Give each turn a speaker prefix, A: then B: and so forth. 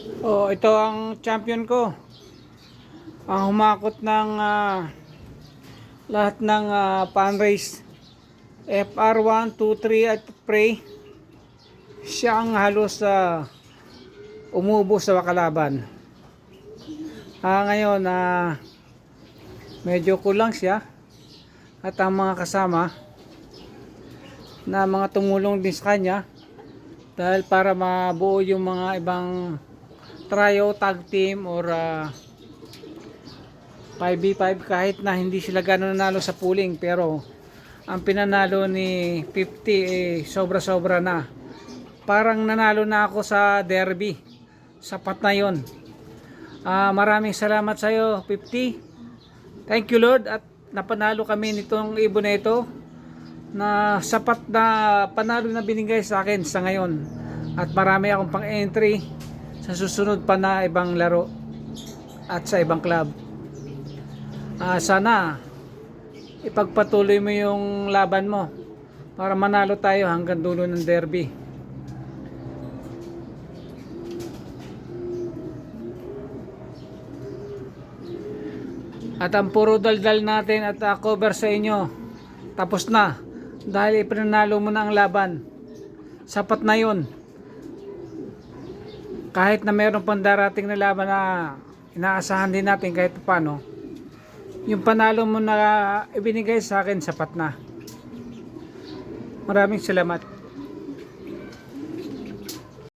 A: Oh, ito ang champion ko. Ang humakot ng lahat ng fan race. FR1, 2, 3 at Prey. Siya ang halos umubo sa kalaban. Ngayon, medyo kulang siya. At ang mga kasama na mga tumulong din sa kanya dahil para mabuo yung mga ibang trio, tag team or 5v5 kahit na hindi sila gano'n nanalo sa pooling, pero ang pinanalo ni 50 sobra-sobra na. Parang nanalo na ako sa derby. Sapat na yon. Maraming salamat sa iyo 50. Thank you Lord at napanalo kami nitong ibon na ito na sapat na panalo na binigay sa akin sa ngayon. At marami akong pang entry sa susunod pa na ibang laro at sa ibang club. Sana ipagpatuloy mo yung laban mo para manalo tayo hanggang dulo ng derby. At ang puro daldal natin at cover sa inyo tapos na dahil ipinanalo mo na ang laban. Sapat na yun. Kahit na meron pang darating na laban na inaasahan din natin kahit paano, yung panalo mo na ibinigay sa akin sapat na. Maraming salamat.